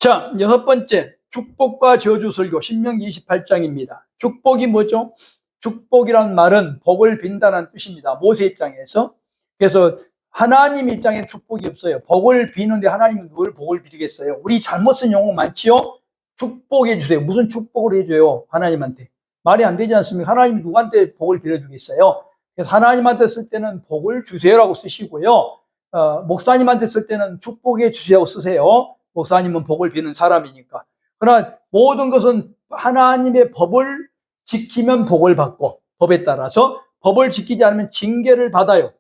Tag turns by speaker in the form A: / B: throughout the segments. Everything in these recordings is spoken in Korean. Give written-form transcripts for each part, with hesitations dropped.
A: 자, 여섯 번째, 축복과 저주 설교, 신명기 28장입니다. 축복이 뭐죠? 축복이란 말은 복을 빈다는 뜻입니다. 모세 입장에서. 그래서 하나님 입장에 축복이 없어요. 복을 비는데 하나님은 뭘 복을 비리겠어요? 우리 잘못 쓴 용어 많지요? 축복해 주세요. 무슨 축복을 해줘요? 하나님한테. 말이 안 되지 않습니까? 하나님이 누구한테 복을 빌어주겠어요? 그래서 하나님한테 쓸 때는 복을 주세요라고 쓰시고요. 목사님한테 쓸 때는 축복해 주세요 쓰세요. 목사님은 복을 비는 사람이니까. 그러나 모든 것은 하나님의 법을 지키면 복을 받고, 법에 따라서 법을 지키지 않으면 징계를 받아요.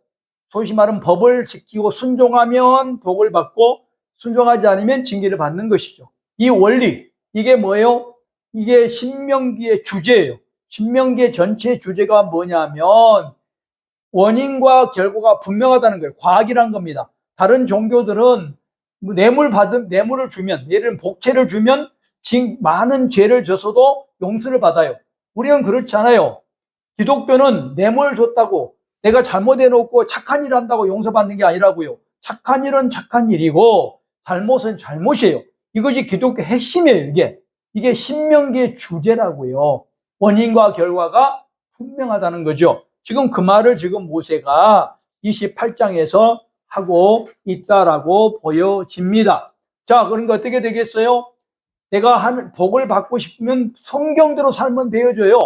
A: 소위 말하면 법을 지키고 순종하면 복을 받고, 순종하지 않으면 징계를 받는 것이죠. 이 원리, 이게 뭐예요? 이게 신명기의 주제예요. 신명기의 전체 주제가 뭐냐면 원인과 결과가 분명하다는 거예요. 과학이란 겁니다. 다른 종교들은 뇌물을 주면, 예를 들면 복채를 주면 많은 죄를 져서도 용서를 받아요. 우리는 그렇지 않아요. 기독교는 뇌물 줬다고 내가 잘못해놓고 착한 일 한다고 용서받는 게 아니라고요. 착한 일은 착한 일이고 잘못은 잘못이에요. 이것이 기독교 핵심이에요. 이게 신명기의 주제라고요. 원인과 결과가 분명하다는 거죠. 지금 그 말을 지금 모세가 28장에서 하고 있다라고 보여집니다. 자, 그러니까 어떻게 되겠어요? 내가 복을 받고 싶으면 성경대로 살면 되어져요.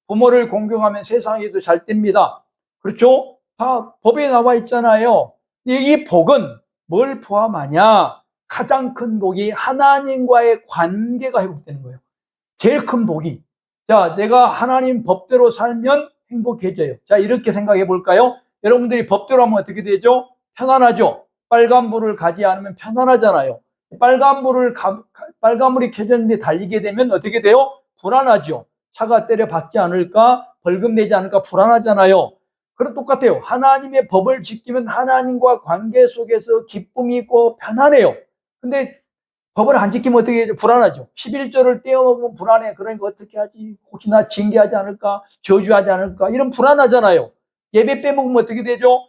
A: 부모를 공경하면 세상에도 잘 됩니다. 그렇죠? 다 법에 나와 있잖아요. 이 복은 뭘 포함하냐? 가장 큰 복이 하나님과의 관계가 회복되는 거예요. 제일 큰 복이. 자, 내가 하나님 법대로 살면 행복해져요. 자, 이렇게 생각해 볼까요? 여러분들이 법대로 하면 어떻게 되죠? 편안하죠? 빨간불을 가지 않으면 편안하잖아요. 빨간불이 켜졌는데 달리게 되면 어떻게 돼요? 불안하죠. 차가 때려 박지 않을까? 벌금 내지 않을까? 불안하잖아요. 그럼 똑같아요. 하나님의 법을 지키면 하나님과 관계 속에서 기쁨이 있고 편안해요. 근데 법을 안 지키면 어떻게 해요? 불안하죠. 11조를 떼어먹으면 불안해. 그러니까 어떻게 하지? 혹시나 징계하지 않을까? 저주하지 않을까? 이런 불안하잖아요. 예배 빼먹으면 어떻게 되죠?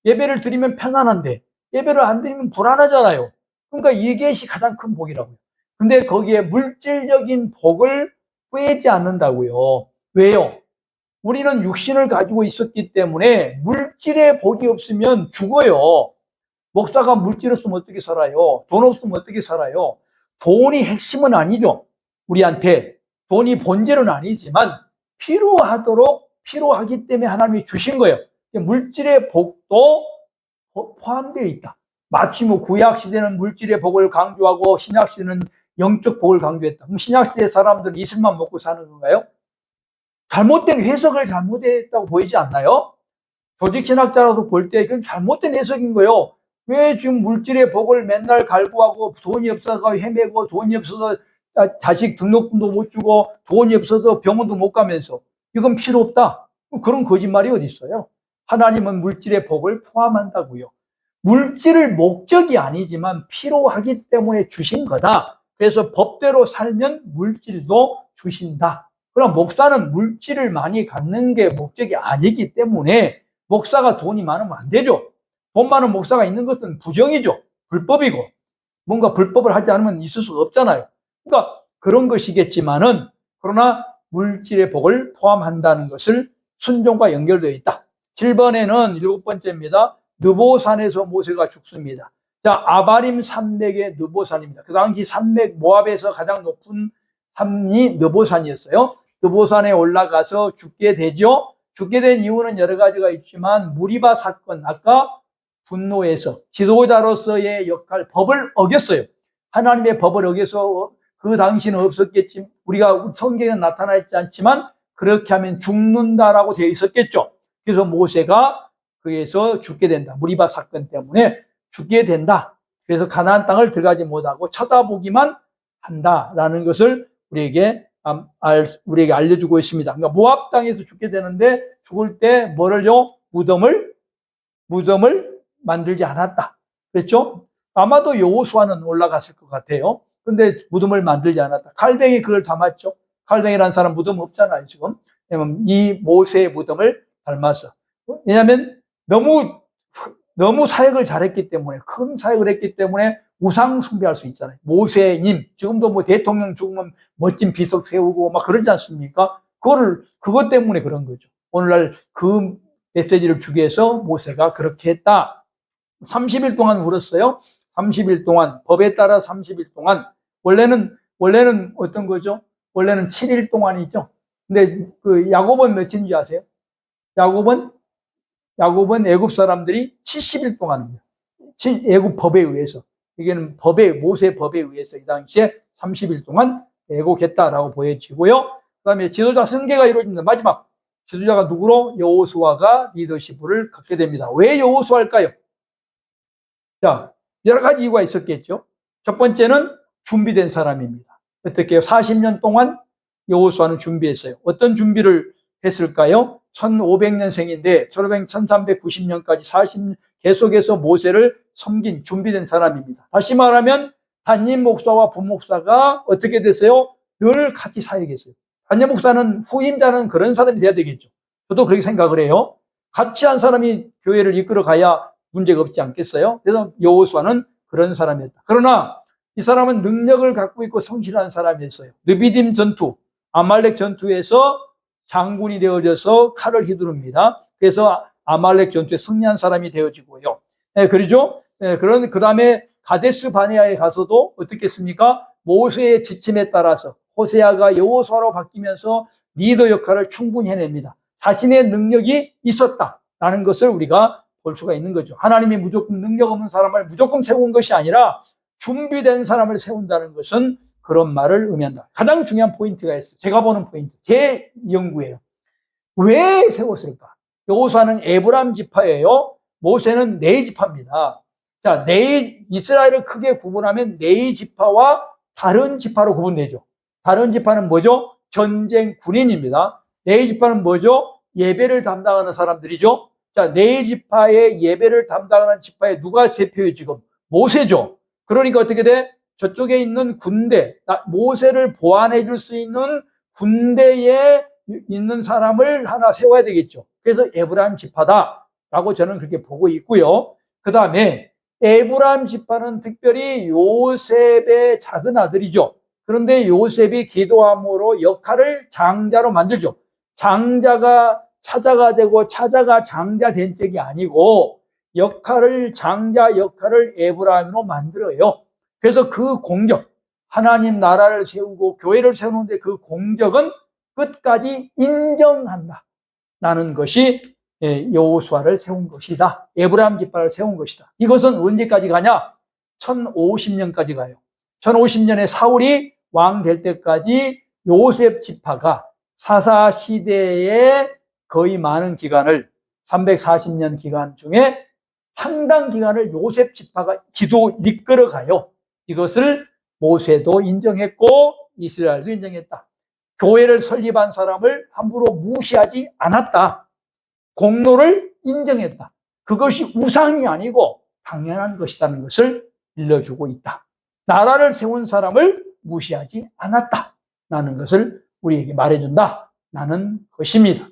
A: 예배를 드리면 편안한데 예배를 안 드리면 불안하잖아요. 그러니까 이것이 가장 큰 복이라고요. 근데 거기에 물질적인 복을 빼지 않는다고요. 왜요? 우리는 육신을 가지고 있었기 때문에 물질의 복이 없으면 죽어요. 목사가 물질 없으면 어떻게 살아요? 돈 없으면 어떻게 살아요? 돈이 핵심은 아니죠. 우리한테 돈이 본질은 아니지만 필요하기 때문에 하나님이 주신 거예요. 물질의 복도 포함되어 있다. 마치 구약 시대는 물질의 복을 강조하고 신약 시대는 영적 복을 강조했다. 그럼 신약 시대 사람들은 이슬만 먹고 사는 건가요? 잘못된 해석을 잘못했다고 보이지 않나요? 조직신학자라서 볼 때 그건 잘못된 해석인 거예요. 왜 지금 물질의 복을 맨날 갈구하고 돈이 없어서 헤매고 돈이 없어서 자식 등록금도 못 주고 돈이 없어서 병원도 못 가면서 이건 필요 없다. 그런 거짓말이 어디 있어요? 하나님은 물질의 복을 포함한다고요. 물질을 목적이 아니지만 필요하기 때문에 주신 거다. 그래서 법대로 살면 물질도 주신다. 그럼 목사는 물질을 많이 갖는 게 목적이 아니기 때문에 목사가 돈이 많으면 안 되죠. 돈 많은 목사가 있는 것은 부정이죠. 불법이고. 뭔가 불법을 하지 않으면 있을 수가 없잖아요. 그러니까 그런 것이겠지만은 그러나 물질의 복을 포함한다는 것을 순종과 연결되어 있다. 7번에는 일곱 번째입니다. 느보산에서 모세가 죽습니다. 자, 아바림 산맥의 느보산입니다. 그 당시 산맥 모압에서 가장 높은 산이 느보산이었어요. 느보산에 올라가서 죽게 되죠. 죽게 된 이유는 여러 가지가 있지만 무리바 사건, 아까 분노해서 지도자로서의 역할, 법을 어겼어요. 하나님의 법을 어겨서 그 당시는 없었겠지. 우리가 성경에 나타나 있지 않지만 그렇게 하면 죽는다라고 되어 있었겠죠. 그래서 모세가 거기에서 죽게 된다. 무리바 사건 때문에 죽게 된다. 그래서 가나안 땅을 들어가지 못하고 쳐다보기만 한다라는 것을 우리에게 알려주고 있습니다. 그러니까 모압 땅에서 죽게 되는데 죽을 때 뭐를요? 무덤을 만들지 않았다. 그랬죠? 아마도 여호수아는 올라갔을 것 같아요. 근데 무덤을 만들지 않았다. 칼뱅이 그걸 담았죠. 칼뱅이라는 사람 무덤 없잖아요, 지금. 왜냐면 이 모세의 무덤을 닮았어. 왜냐하면 너무 사역을 잘했기 때문에, 큰 사역을 했기 때문에 우상 숭배할 수 있잖아요. 모세님, 지금도 뭐 대통령 죽으면 멋진 비석 세우고 막 그러지 않습니까? 그것 때문에 그런 거죠. 오늘날 그 메시지를 주기 위해서 모세가 그렇게 했다. 30일 동안 울었어요. 30일 동안, 법에 따라 30일 동안, 원래는 어떤 거죠? 원래는 7일 동안이죠. 근데 그 야곱은 며칠인지 아세요? 야곱은 애굽 사람들이 70일 동안입니다. 애굽 법에 의해서. 이게는 모세 법에 의해서 이 당시에 30일 동안 애곡했다라고 보여지고요. 그 다음에 지도자 승계가 이루어집니다. 마지막. 지도자가 누구로? 여호수아가 리더십을 갖게 됩니다. 왜 여호수아일까요? 자, 여러 가지 이유가 있었겠죠. 첫 번째는 준비된 사람입니다. 어떻게 해요? 40년 동안 여호수아는 준비했어요. 어떤 준비를 했을까요? 1500년생인데 1390년까지 40년 계속해서 모세를 섬긴 준비된 사람입니다. 다시 말하면 담임 목사와 부목사가 어떻게 됐어요? 늘 같이 사역했어요. 담임 목사는 후임자는 그런 사람이 돼야 되겠죠. 저도 그렇게 생각을 해요. 같이 한 사람이 교회를 이끌어 가야 문제가 없지 않겠어요? 그래서 여호수아는 그런 사람이었다. 그러나 이 사람은 능력을 갖고 있고 성실한 사람이었어요. 느비딤 전투, 아말렉 전투에서 장군이 되어져서 칼을 휘두릅니다. 그래서 아말렉 전투에 승리한 사람이 되어지고요. 네, 그러죠? 네, 그 다음에 가데스 바네아에 가서도 어떻게 했습니까? 모세의 지침에 따라서 호세아가 여호수아로 바뀌면서 리더 역할을 충분히 해냅니다. 자신의 능력이 있었다라는 것을 우리가 볼 수가 있는 거죠. 하나님이 무조건 능력 없는 사람을 무조건 세운 것이 아니라 준비된 사람을 세운다는 것은 그런 말을 의미한다. 가장 중요한 포인트가 있어요. 제가 보는 포인트, 제 연구예요. 왜 세웠을까? 여호수아는 에브라임 지파예요. 모세는 네이 지파입니다. 자, 이스라엘을 크게 구분하면 네이 지파와 다른 지파로 구분되죠. 다른 지파는 뭐죠? 전쟁 군인입니다. 네이 지파는 뭐죠? 예배를 담당하는 사람들이죠. 자, 네이 지파의 예배를 담당하는 지파에 누가 대표예요, 지금? 모세죠. 그러니까 어떻게 돼? 저쪽에 있는 군대, 모세를 보완해 줄 수 있는 군대에 있는 사람을 하나 세워야 되겠죠. 그래서 에브라임 지파다라고 저는 그렇게 보고 있고요. 그 다음에 에브라임 지파는 특별히 요셉의 작은 아들이죠. 그런데 요셉이 기도함으로 역할을 장자로 만들죠. 장자가 차자가 되고 차자가 장자 된 적이 아니고 장자 역할을 에브라임으로 만들어요. 그래서 그 공적, 하나님 나라를 세우고 교회를 세우는데 그 공적은 끝까지 인정한다. 라는 것이 여호수아를 세운 것이다. 에브라임 지파를 세운 것이다. 이것은 언제까지 가냐? 1050년까지 가요. 1050년에 사울이 왕 될 때까지 요셉 지파가 사사 시대의 거의 많은 기간을 340년 기간 중에 상당 기간을 요셉 지파가 이끌어 가요. 이것을 모세도 인정했고 이스라엘도 인정했다. 교회를 설립한 사람을 함부로 무시하지 않았다. 공로를 인정했다. 그것이 우상이 아니고 당연한 것이라는 것을 일러주고 있다. 나라를 세운 사람을 무시하지 않았다라는 것을 우리에게 말해준다라는 것입니다.